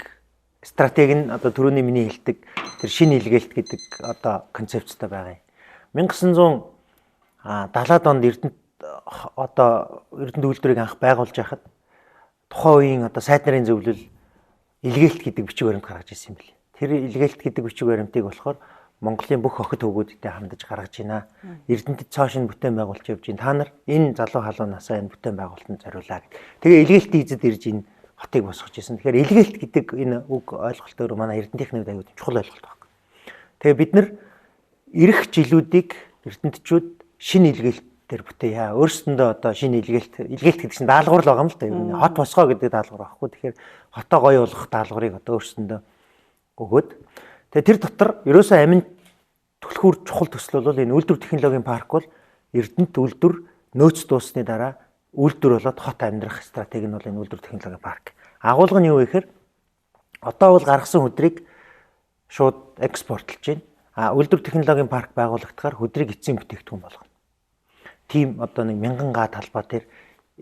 стратеги нь одоо түрүүний миний хэлдэг тэр шинэ илгээлт гэдэг одоо концепцтэй байгаа юм. 1970-аад онд Эрдэнэт одоо Эрдэнэт үйлдвэрийг анх байгуулж байхад тухайн үеийн одоо сайд нарын зөвлөл илгээлт гэдэг бичиг баримт гаргаж ирсэн юм билээ. Тэр илгээлт гэдэг бичиг баримтыг болохоор Монголын бүх охид хөвгүүдтэй хандаж гаргаж байна. Эрдэнэтэд цоошин бүтээн байгуулж явж байна. Та нар энэ залуу халуунасаа энэ бүтээн байгуулалтанд зориулаа гэд. Тэгээ илгээлтийн эзэд ирж энэ хотыг босгож ирсэн. Тэгэхээр илгээлт гэдэг энэ үг ойлголтоор манай эрдэнтийнхний аюул чухал ойлголт байна. Тэгээ бид нар ирэх жилүүдийг эрдэнтчүүд шинэ илгээлтээр бүтээе. Өөрсөндөө одоо шинэ илгээлт гэдэг чинь даалгавар л байгаа юм л да. Ер нь хот босгоо гэдэг даалгавар байхгүй. Тэгэхээр хотоо гоё болгох даалгаврыг одоо өөрсөндөө өгөөд тэгээ тэр дотор ерөөсөө амин түлхүүр чухал төсөл бол энэ үйлдвэр технологийн парк бол эрдэнэт үйлдвэр нөөц дуусны дараа үйлдвэр болоод хот амьдрах стратеги нь бол энэ үйлдвэр технологийн парк. Агуулга нь юу вэ гэхээр одоо бол гаргасан хөдрийг шууд экспортлж байна. Үйлдвэр технологийн парк байгуулагдахаар хөдрийг эцсийн бүтээгдэхүүн болгоно. Тим одоо нэг 1000 га талбай дээр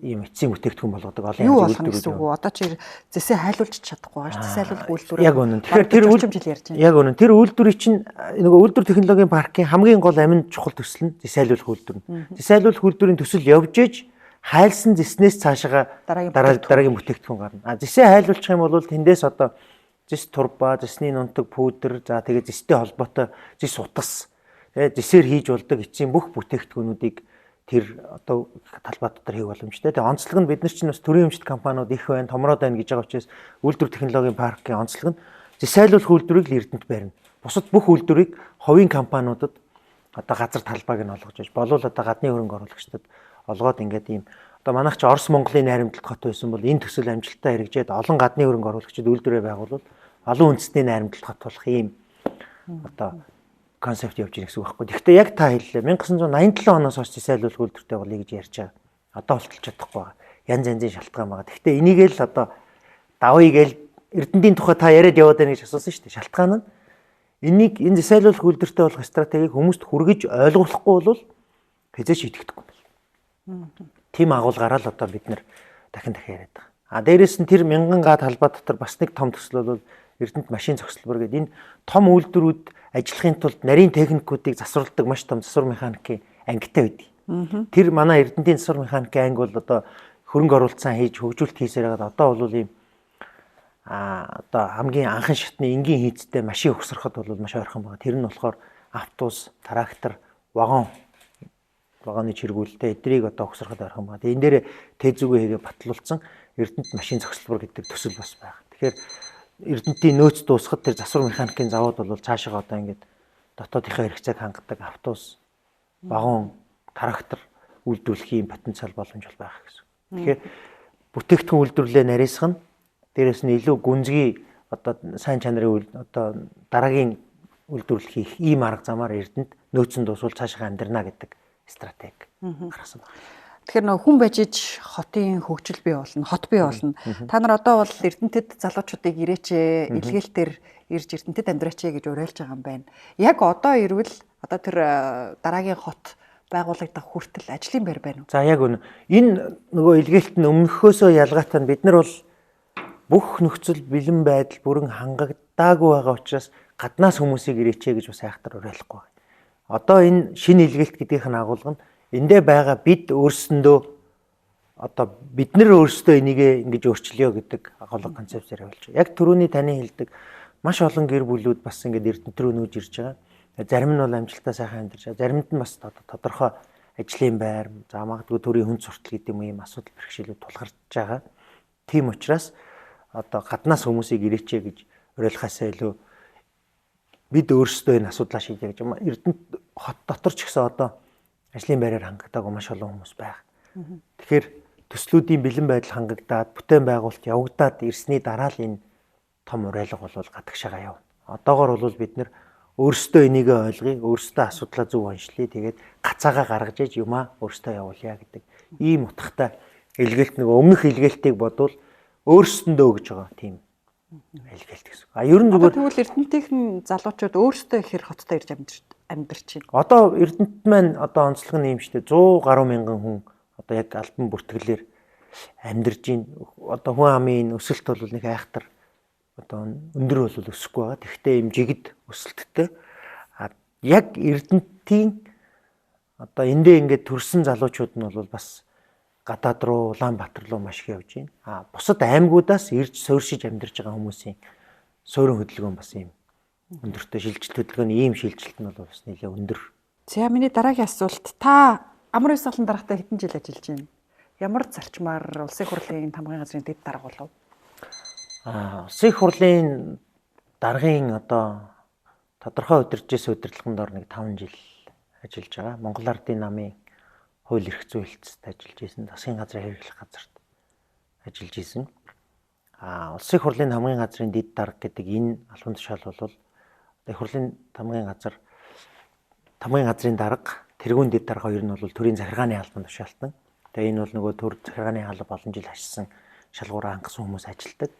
ийм эцсийн бүтээгдэхүүн болгодог олон янзын үйлдвэрүүд. Юу болох вэ? Одоо чи зэсээ хайлуулж чадахгүй байгаа ш. Зэсээ хайлуулах үйлдвэр. Яг үнэн. Тэгэхээр тэр үйлдвэр ярьж байна. Яг үнэн. Тэр үйлдвэрийг чинь нөгөө үйлдвэр технологийн паркийн хамгийн гол амин чухал төсөл нь зэсээ хайлуулах үйлдвэр. Зэсээ хайлуулах үйлдвэрийн төсөл явж иж хайлсан зэснээс цаашаа дараагийн бүтээгдэхүүн гарна. Зэсээ хайлуулчих юм бол тэндээс одоо зэс турба, зэсний нунтаг пүүдэр, за тэгээд зэстэй холбоотой зэс утас, тэгээд зэсээр хийж болдог эцсийн бүх бүтээгдэхүүнүүдийг тэр одоо талбай дотор хийх боломжтой. Тэгээд онцлог нь бид нар чинь бас төрийн өмчт компаниуд их байна, томроод байна гэж байгаа учраас үйлдвэр технологийн паркийн онцлог нь зэсайлуулах үйлдвэрийг л эрдэнэт барина. Бусад бүх үйлдвэрийг ховийн компаниудад одоо газар талбайг нь олгож байж болов одоо гадны хөрөнгө оруулагчдад олгоод ингээд ийм одоо манайх ч Орос Монголын найрамдалт хот байсан бол энэ төсөл амжилттай хэрэгжээд олон гадны хөрөнгө оруулагчид үйлдвэрээ байгуулвал олон үндэсний найрамдалт хот болох ийм одоо концепт явж ирэх гэсэн үг байхгүй. Гэхдээ яг та хэллээ 1987 оноос хойш зэсайлуулах үйлдвэртэй болъё гэж ярьж байгаа. Одоо болтолч чадахгүй байгаа. Янз янзын шалтгаан байгаа. Гэхдээ энийг л одоо давъя гээл эрдэнтийн тухай та яриад яваад байна гэж асуусан шүү дээ. Шалтгаан нь энийг энэ зэсайлуулах үйлдвэртэй болох стратегийг хүмүүст хүргэж ойлгуулахгүй бол хэзээ ч итгэдэггүй байна. Тим агуулгаараа л одоо бид нэр дахин яриад байгаа. Дээрээс нь тэр 1000 га талбай дотор бас нэг том төсөл бол эрдэнэт машин зохицлбор гэдэг энэ том үйлдвэрүүд ажиллахын тулд нарийн техникүүдийг засварладаг маш том засвар механикийн ангитай байдаг. Тэр манай эрдэнтийн засвар механикийн анги бол одоо хөрөнгө оруулалтсан хийж хөгжүүлэлт хийсээр байгаа. Одоо бол ийм одоо хамгийн анхан шатны энгийн хийцтэй машин өгсөрөхөд бол маш ойрхон байгаа. Тэр нь болохоор автобус, трактор, вагоны чиргүүлэлтэй эдрийг одоо өгсөрөхөд ойрхон байгаа. Энэ дээр тэзүүгээ хийгээ батлуулсан эрдэнэт машин зохицлбор гэдэг төсөл бас байгаа. Тэгэхээр эрдэнтийн нөөц дуусахад тэр засвар механикийн завод бол цаашаа одоо ингээд дотоодынхаа хэрэгцээг хангадаг автобус, вагон, трактор үйлдвэрлэхийн потенциал боломж бол байх гэсэн. Тэгэхээр бүтээгдэхүүн үйлдвэрлэлээ нарийсах нь дээрээс нь илүү гүнзгий одоо сайн чанарын одоо дараагийн үйлдвэрлэл хийх ийм арга замаар эрдэнэт нөөцөнд дуусвал цаашаа амьдрна гэдэг стратеги гаргасан байна. Тэгэхээр нөгөө хүн байж иж хотын хөгжил бий болно, хот бий болно. Та нар одоо бол эрдэнэтэд залуучуудыг ирээч, илгээлтээр ирж эрдэнэтэд амьдраач гэж уриалж байгаа юм байна. Яг одоо ирвэл одоо тэр дараагийн хот байгуулагдах хүртэл ажлын байр байна уу? За яг үнэ. Энэ нөгөө илгээлт нь өмнөхөөсөө ялгаатай нь бид нар бол бүх нөхцөл бэлэн байдал бүрэн хангагдаагүй байгаа учраас гаднаас хүмүүсийг ирээч гэж бас айхтар уриалахгүй байна. Одоо энэ шинэ илгээлт гэдгийнх нь агуулга нь эндээ байгаа бид өөрсөндөө одоо бид нар өөрсдөө энийг ингэж өөрчлөё гэдэг агуулга концепцээр явуулж байгаа. Яг түрүүний таны хэлдэг маш олон гэр бүлүүд бас ингэж эрдэнэт рүү нүүж ирж байгаа. Зарим нь бол амжилтаа сайхан амьдарч байгаа. Заримд нь бас тодорхой ажлын байр, за магадгүй төрийн хүнд суртал гэдэг юм асуудал бэрхшээлүүд тулгарч байгаа. Тийм учраас одоо гаднаас хүмүүсийг ирээчээ гэж уриалахаасаа илүү бид өөрсдөө энэ асуудлаа шийдье гэж эрдэнэт хот дотор ч гэсэн одоо ажлын байраар хангагдаагүй маш олон хүмүүс байна. Тэгэхээр төслүүдийн бэлэн байдал хангагдаад бүтээн байгуулалт явагдаад ирсний дараа л энэ том уриалга бол гадагшаага явна. Одоогоор бол бид нэр өөрсдөө энийг ойлгоё, өөрсдөө асуудлаа зөв онцлоё, тэгээд гацаагаа гаргаж иж юмаа өөрсдөө явуулъя гэдэг ийм утгатай илгээлт нэг өмнөх илгээлтийг бодвол өөрсдөндөө гэж байгаа тийм илгээлт гэсэн. Ер нь зүгээр тэгвэл эрдэнэтийн залуучууд өөрсдөө ихэр хоттой ирж амьдарч байна. Одоо эрдэнэт маань одоо онцлог нь юм шүү дээ. 100 гаруй мянган хүн одоо яг албан бүртгэлээр амьдарч байна. Одоо хүн амын өсөлт бол нэг айхтар одоо өндөр бол өсөхгүй байгаа. Тэгвэл ийм жигд өсөлттэй. Яг эрдэнэтийн одоо эндээ ингээд төрсэн залуучууд нь бол бас гадаад руу Улаанбаатар руу маш их явж байна. Бусад аймагуудаас ирж суурьшиж амьдарч байгаа хүмүүсийн суурин хөдөлгөөн бас ийм өндөртэй шилжилт хөдөлгөөний ийм шилжилт нь бол бас нэлээд өндөр. За миний дараагийн асуулт та амар ёс олон даргатай хэдэн жил ажиллаж байна? Ямар зарчмаар улсын хурлын тамгын газрын дэд дарга болов? Улсын их хурлын даргын одоо тодорхой удирдахээс удирдлаганд ор нэг 5 жил ажиллаж байгаа. Монгол Ардын намын хууль эрх зүйн хэлтсэд ажиллаж исэн. Засгийн газрын хэрэглэх газарт ажиллаж исэн. Улсын их хурлын хамгийн газрын дэд дарга гэдэг энэ албан тушаал бол их хурлын хамгийн газрын дарга, тэргүүн дэд дарга хоёр нь бол төрийн захиргааны албан тушаалтан. Тэгээ энэ бол нөгөө төр захиргааны алба олон жил ашигласан шалгуураа хангасан хүмүүс ажилтдаг.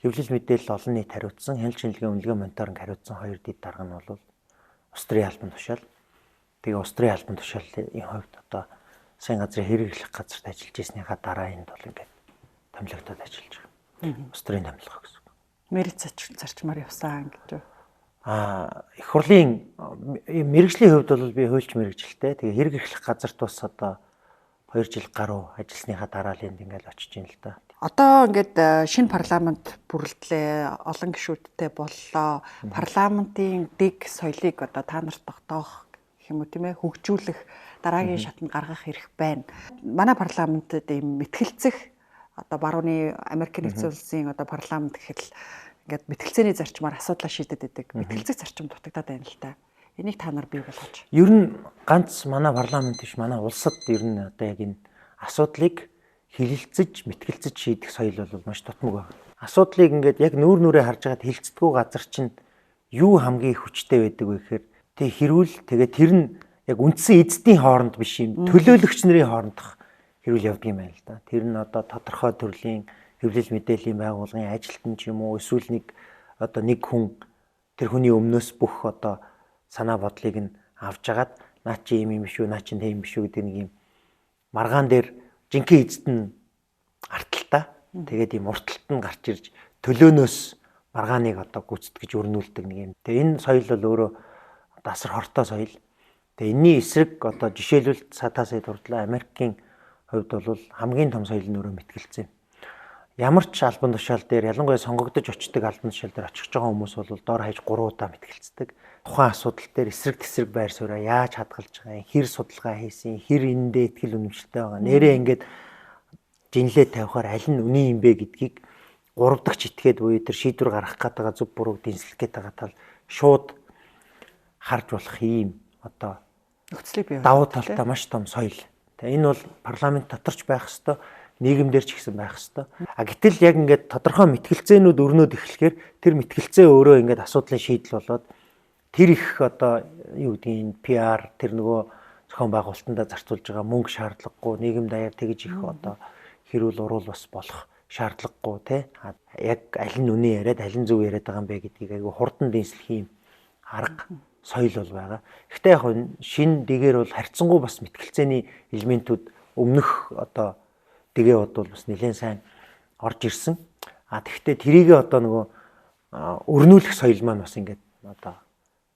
Хэвлэл мэдээлэл олон нийт хариуцсан, хяналт шинжилгээ үнэлгээ мониторинг хариуцсан хоёр дэд дарга нь бол улс төрийн албан тушаал. Тэгээ улс төрийн албан тушаалын хувьд одоо засгийн газрын хэрэглэх газарт ажиллаж ирснийхаа дараа энд бол ингээд томилогдоод ажиллаж байгаа. Улс төрийн томилго гэсэн. Мэргэц зарчмаар явсан гэж үү? Их хурлын мэргэжлийн хувьд бол би хуульч мэргэжилтэй. Тэгээ хэрэг эрхлэх газарт бас одоо 2 жил гаруй ажилласныхаа дараа л энд ингээд очиж ийн л да. Одоо ингээд шинэ парламент бүрэлдлээ, олон гишүүдтэй боллоо. Парламентын дэг соёлыг одоо та нарт тогтоох гэх юм уу тийм ээ, хөгжүүлэх дараагийн шатнд гаргах хэрэг байна. Манай парламентэд ийм мэтгэлцэх одоо барууны Америк нэгдсэн улсын одоо парламент гэхэл ингээд мэтгэлцээний зарчмаар асуудлаа шийдэд байдаг. Мэтгэлцэх зарчим дутагдаад байна л та. Энийг та нар бий болгож. Ер нь ганц манай парламент биш, манай улсад ер нь одоо яг энэ асуудлыг хилэлцэж, мэтгэлцэж шийдэх соёл бол маш тутмаг байна. Асуудлыг ингээд яг нүүр нүрээ харж байгаад хилцдэггүй газар чинь юу хамгийн хүчтэй байдаг вэ гэхээр тэг хэрүүл тэгээ тэр нь яг үндсэн эзэдийн хооронд биш юм, төлөөлөгч нарын хоорондох хэрүүл явдаг юм байна л да. Тэр нь одоо тодорхой төрлийн хэвлэл мэдээллийн байгууллагын ажилтан ч юм уу, эсвэл нэг хүн тэр хүний өмнөөс бүх одоо санаа бодлыг нь авч агаад наа чи юм биш үү, наа чи тийм биш үү гэдэг нэг юм маргаан дээр жинхэнэ эзэд нь арталтаа. Тэгээд ийм урталт нь гарч ирж төлөөнөөс маргааныг одоо гүйцэтгэж өрнүүлдэг нэг юм. Тэгээ энэ соёл бол өөрөө асар хортой соёл. Тэгээ энэний эсрэг одоо жишээлбэл та сая дурдлаа Америкийн хувьд бол хамгийн том соёл нь өөрөө мэтгэлцээ. Ямар ч албан тушаал дээр ялангуяа сонгогдож очдог албан тушаал дээр очих байгаа хүмүүс бол доор хаяж 3 удаа мэтгэлцдэг. Тухайн асуудал дээр эсрэг тесрэг байр сууриа яаж хадгалж байгаа, хэр судалгаа хийсэн, хэр энэндээ ихтгэл үнэмшилтэй байгаа. Нэрээ ингээд жинлээ тавихаар аль нь үний юм бэ гэдгийг 3 дахь итгээд буюу тэр шийдвэр гаргах гэдэг зөв бурууг дэнслэх гэдэг тал шууд харж болох ийм одоо нөхцөлийг бий давуу талтай маш том соёл. Тэгээ энэ бол парламент доторч байх ёстой, нийгэмдэр ч гэсэн байх ёстой. Гэтэл яг ингээд тодорхой мэтгэлцээнүүд өрнөд эхлэхээр тэр мэтгэлцээ өөрөө ингээд асуудлын шийдэл болоод тэр их одоо юу гэдгийг PR тэр нөгөө зохион байгуулалтанда зарцуулж байгаа мөнгө шаардлагагүй, нийгэм даяар тэгж их одоо хэрүүл уруул бас болох шаардлагагүй тий. Яг аль нь үнэ яриад аль нь зөв яриад байгаа юм бэ гэдгийг айгүй хурдан дэнслэх юм арга соёл бол байгаа. Гэхдээ яг шинэ дэгээр бол харьцангуй бас мэтгэлцээний элементүүд өмнөх одоо дэгэвд бол бас нэлээд сайн орж ирсэн. Тэгэхдээ тэрийг одоо нөгөө өрнүүлэх соёл маань бас ингээд одоо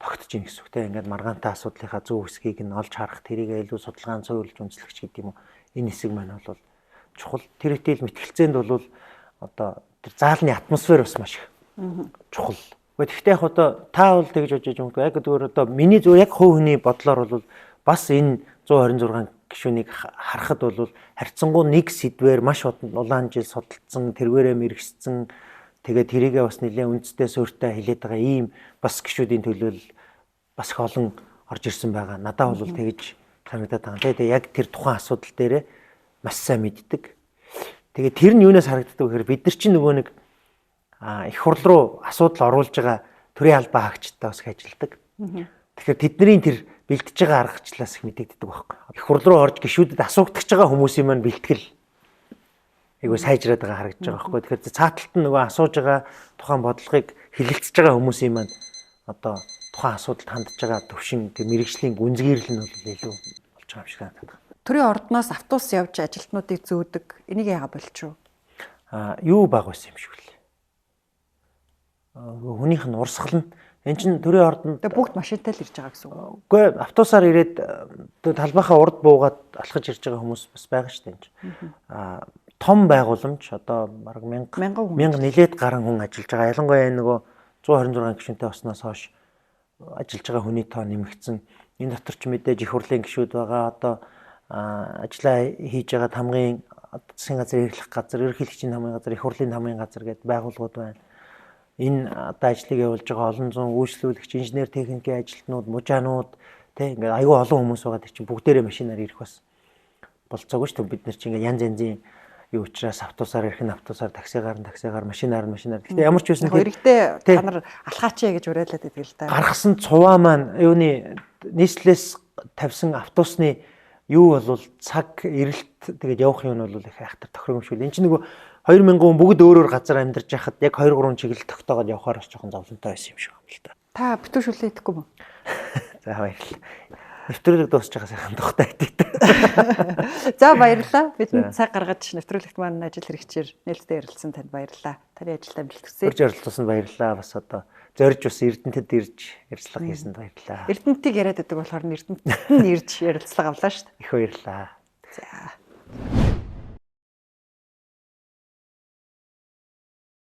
тогтож ийн гэсэн үг те. Ингээд маргаантай асуудлынхаа зөв хэсгийг нь олж харах, тэрийг илүү судалгаан цөөлж үндэслэгч гэдэг юм уу. Энэ хэсэг маань бол чухал. Тэр итэл мэтгэлцээнд бол одоо тэр заалны атмосфер бас маш их чухал. Гэхдээ яг одоо та бол тэгж бодож юм уу? Яг зүгээр одоо миний зөв яг хувь хүний бодлоор бол бас энэ 126 гишүүнийг харахад бол харьцангуй нэг сэдвээр маш улаан жил судалсан, тэргээрээ мэрэгссэн, тэгээд тэрийгээ бас нэлээд үндэстэй суурьтай хилээд байгаа ийм бас гишүүдийн төлөөл бас их олон орж ирсэн байгаа. Надад бол тэгж санагдаад байгаа. Тэгээд яг тэр тухайн асуудал дээр маш сайн мэддэг. Тэгээд тэр нь юунаас харагддаг вэ гэхээр бид нар чинь нөгөө нэг их хурл руу асуудал оруулж байгаа төрийн албан хаагчтай бас ажилладаг. Тэгэхээр тэдний тэр бэлтэж байгаа аргачлалаас их мэдэгддэг байхгүй. Их хурл руу орж гишүүдэд асуугдах байгаа хүмүүсийн маань бэлтгэл айгуу сайжраад байгаа харагдаж байгаа байхгүй. Тэгэхээр цааталт нь нөгөө асууж байгаа тухайн бодлогыг хилэлцэж байгаа хүмүүсийн маань одоо тухайн асуудалд хандж байгаа төвшин тэр мэрэгжлийн гүнзгийрэл нь бол илүү болж байгаа юм шиг надад. Төрийн ордноос автобус явж ажилтнуудыг зөөдөг. Энийг яага болчих вэ? Юу баг байсан юм шиг л. Хүнийх нь урсгал нь энэ чинь төрийн ордонд бүгд машинтай л ирж байгаа гэсэн үг. Үгүй автобусаар ирээд талбайхаа урд буугаад алхаж ирж байгаа хүмүүс бас байгаа шүү дээ энэ чинь. Том байгууламж одоо бараг 1000 нилээд гарan хүн ажиллаж байгаа. Ялангуяа энэ нөгөө 126 гишүүнтэй болсноос хойш ажиллаж байгаа хүний тоо нэмэгдсэн. Энэ дотор ч мэдээж их хурлын гишүүд байгаа. Одоо ажиллаа хийж байгаа хамгийн засгийн газар эрхлэх газар, ерөнхийлөгчийн намын газар, их хурлын намын газар гэдэг байгууллагууд байна. Энэ одоо ажлыг явуулж байгаа олон зуун үйлчлүүлэгч, инженер, техникийн ажилтнууд, мужаанууд тий ингээд аюул олон хүмүүс байгаа чинь бүгдээрээ машинаар ирэх бас болцоогүй шүү дээ. Бид нар чинь ингээд янз янзын юу учраас автобусаар ирэх нь автобусаар, таксигаар, машинаар. Гэхдээ ямар ч байсан хоёрогдээ та нар алхаач гэж уриалаад идэг л да. гаргасан цуваа маань юуны нийслэлээс тавьсан автобусны юу бол цаг эрэлт тэгээд явах юм бол их айхтар тохиромжгүй. Энд чинь нөгөө 2000 хүн бүгд өөрөөр газар амьдарч байхад яг 2 3 чиглэл тогтоогоод явахаар бас жоохон зовлонтой байсан юм шиг байна л да. Та битүүшүүлээ идэхгүй мө? За баярлалаа. Нэвтрүүлэг дуусч байгаа сайхан тухтай идэв. За баярлалаа. Бидний цаг гаргаж нэвтрүүлэгт маань ажил хэрэгчээр нээлттэй ярилцсан танд баярлалаа. Таны ажилд амжилт хүсье. Урьж оролцсонд баярлалаа. Бас одоо зорж бас Эрдэнэтэд ирж ярилцлага хийсэнд баярлалаа. Эрдэнэтийг яриад байдаг болохоор Эрдэнэтэд нь ирж ярилцлага авлаа шүү дээ. Их баярлалаа. За.